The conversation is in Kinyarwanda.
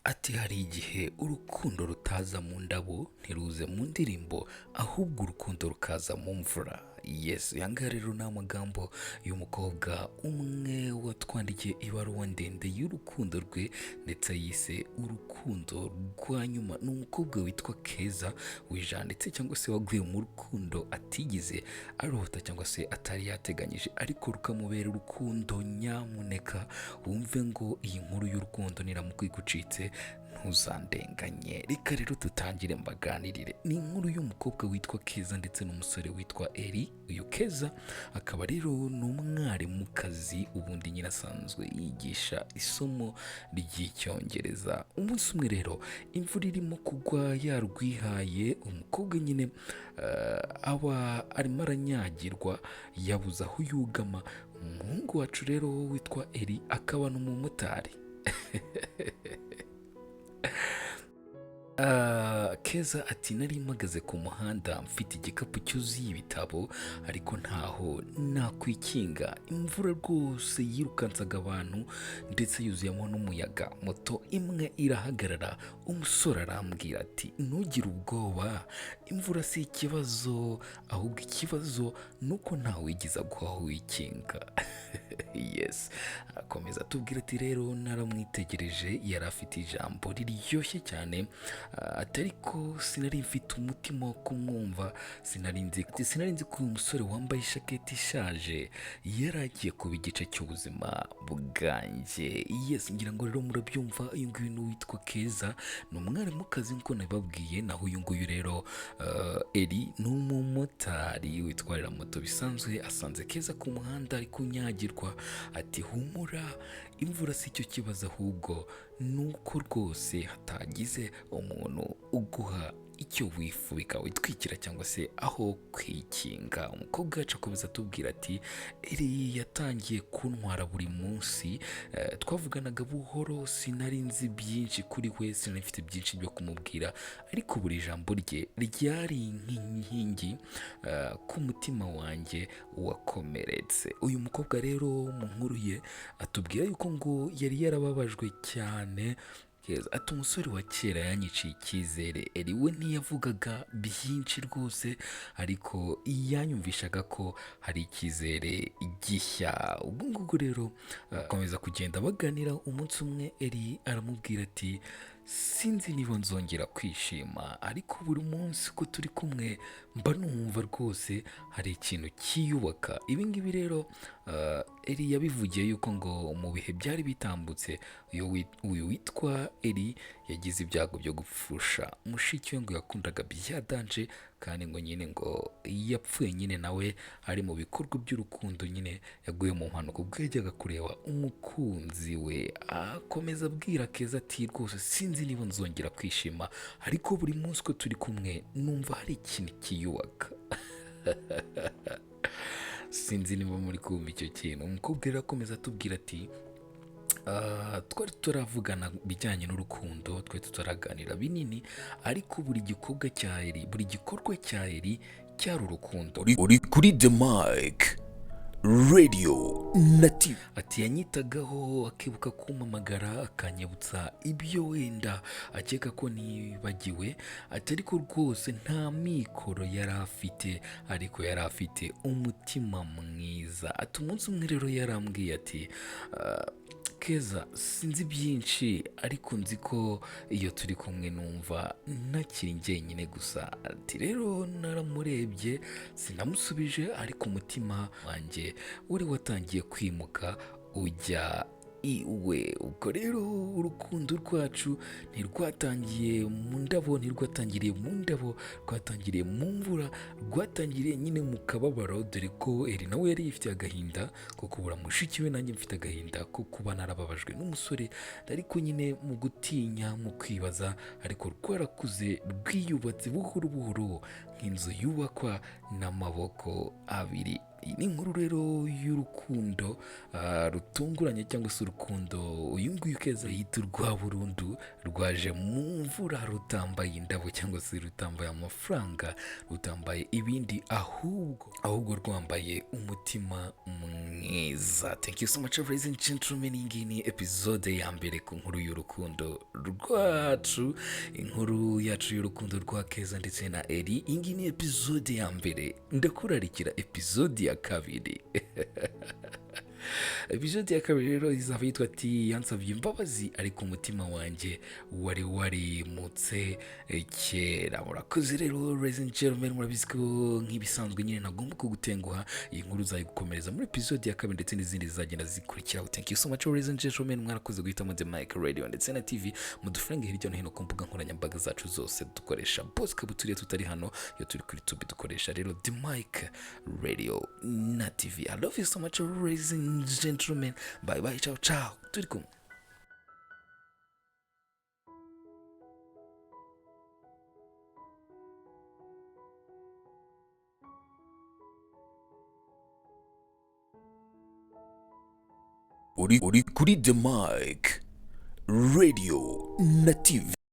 Ati hari igihe urukundo rutaza mu ndabo ntiruze mu ndirimbo ahubwo urukundo rukaza mu mvura. Yes, yanga rero ni amagambo y'umukobwa umwe watwandikiye ibaruwa ndende y'urukundo rwe ndetse yise urukundo rwanyuma. Ni umukobwa witwa Keza wijanditse cyangwa se waguye mu rukundo atigeze arota cyangwa se atari yateganyije ariko rukamubera urukundo. Nyamuneka wumve ngo iyi nkuru y'urukundo niramuka igucitse ntuzandenganye. Reka rero dutangire mbaganirire. Ni inkuru y'umukobwa witwa Keza ndetse n'umusore witwa Ellie. Uyu Keza akaba rero ni umwarimukazi ubundi nyine asanzwe yigisha isomo ry'icyongereza. Umunsi umwe rero imvura irimo kugwa yarwihaye, umukobwa nyine aba arimo aranyagirwa yabuze aho yugama. Umuhungu wacu rero witwa Ellie akaba n'umumotari. Keza ati nari mpagaze ku muhanda mfite igikapu cyuzuye ibitabo ariko ntaho nakwikinga. Imvura rwose yirukansaga abantu ndetse yuzuyemo n'umuyaga. Moto imwe irahagarara, umusore arambwira ati ntugire ubwoba, imvura si ikibazo ahubwo ikibazo nuko ntawe wigeze aguha aho wikinga. Yes, akomeza atubwira ati rero naramwitegereje, yari afite ijambo riryoshye cyane. Atari ko sinari mfite umutima wo kumwumva, sinari nzi ko uyu musore wambaye ishaketi ishaje yari agiye kuba igice cy'ubuzima bwanjye. Yes, ngira ngo rero murabyumva. Uyu nguyu ni uwitwa Keza, ni umwarimukazi nk'uko nabibabwiye, naho uyu nguyu rero Ellie ni umumotari witwarira moto bisanzwe. Asanze Keza ku muhanda ari kunyagirwa ati humura, imvura si cyo kibazo ahubwo nuko rwose hatagize umuntu uguha icyo wifubika witwikira cyangwa se aho kwikinga. Umukobwa yacu akomeza atubwira ati Ellie yatangiye kuntwara buri munsi. Twavuganaga buhoro, sinari nzi byinshi kuri we, sinari mfite byinshi byo kumubwira ariko buri jambo rye ryari nk'inkingi ku mutima wanjye wakomeretse. Uyu mukobwa rero mu nkuru ye atubwira yuko ngo yari yarababajwe cyane. Ati umusore wa kera yanyiciye icyizere. Ellie we ntiyavugaga byinshi rwose ariko yanyumvishaga ko hari icyizere gishya. Ubwo ngubwo rero akomeza kugenda baganira. Umunsi umwe Ellie aramubwira ati sinzi niba nzongera kwishima ariko buri munsi ko turi kumwe mba numva rwose hari ikintu cyiyubaka. Ibi ngibi rero Ellie yabivugiye yuko ngo mu bihe byari bitambutse uyu witwa Ellie yagize ibyago byo gupfusha mushiki we ngo yakundaga bya danje kandi ngo nyine ngo yapfuye nyine nawe ari mu bikorwa by'urukundo, nyine yaguye mu mpanuka ubwo yajyaga kureba umukunzi we. Akomeza abwira Keza ati rwose sinzi niba nzongera kwishima ariko buri munsi ko turi kumwe numva hari ikintu kiyubaka. Sinzi niba muri kumva icyo kintu. Umukobwa rero akomeza atubwira ati twari turavugana bijyanye n'urukundo, twari tutaraganira binini ariko buri gikorwa cya Ellie cyari urukundo. Uri kuri the mic radio native. Ati yanyitagaho akibuka kumpamagara akanyibutsa ibyo wenda akeka ko nibagiwe. Ati ariko rwose nta mikoro yari afite ariko yari afite umutima mwiza. Ati umunsi umwe rero yarambwiye ati Keza sinzi byinshi ariko nzi ko iyo turi kumwe numva ntakiri njyenyine gusa. Ati rero naramurebye sinamusubije ariko umutima wanjye uri watangiye kwimuka ujya iwe. Ubwo rero urukundo rwacu ntirwatangiriye mu ndabo, rwatangiriye mu mvura, rwatangiriye nyine mu kababaro, dore ko Ellie nawe yari yifitiye agahinda ko kubura mushiki we, nanjye mfite agahinda ko kuba narababajwe n'umusore ariko nyine mu gutinya, mu kwibaza ariko rwarakuze rwiyubatse buhoro buhoro nk'inzu yubakwa n'amaboko abiri. iyi ni inkuru rero y'urukundo rutunguranye cyangwa se urukundo uyu nguyu keza yita urwa burundu rwaje mu mvura rutambaye indabo cyangwa se rutambaye amafaranga rutambaye ibindi ahubwo rwambaye umutima mwiza. Thank you so much ladies and gentlemen, iyi ngiyi ni episode ya mbere ku nkuru y'urukundo rwacu, inkuru yacu y'urukundo rwa keza ndetse na ellie. Iyi ngiyi ni episode ya mbere, ndakurarikira episode ya kabiri. episode ya kabiri rero izaba yitwa ati yansabye imbabazi ariko umutima wanjye wari warimutse kera. Murakoze rero ladies and gentlemen, murabizi ko nk'ibisanzwe nyine nagomba kugutenguha. Iyi nkuru uzayigukomereza muri episode ya kabiri ndetse n'izindi zizagenda zikurikiraho. Thank you so much ladies and gentlemen, mwarakoze guhitamo The Mic Radio ndetse na TV mudufaranga hirya no hino ku mbuga nkoranyambaga zacu zose dukoresha. Bose kabuturiye tutari hano iyo turi kuri YouTube dukoresha rero The Mic Radio na TV. I love you so much ladies and gentlemen, bye bye, ciao ciao, turi kumwe. Uri kuri The Mic Radio na TV.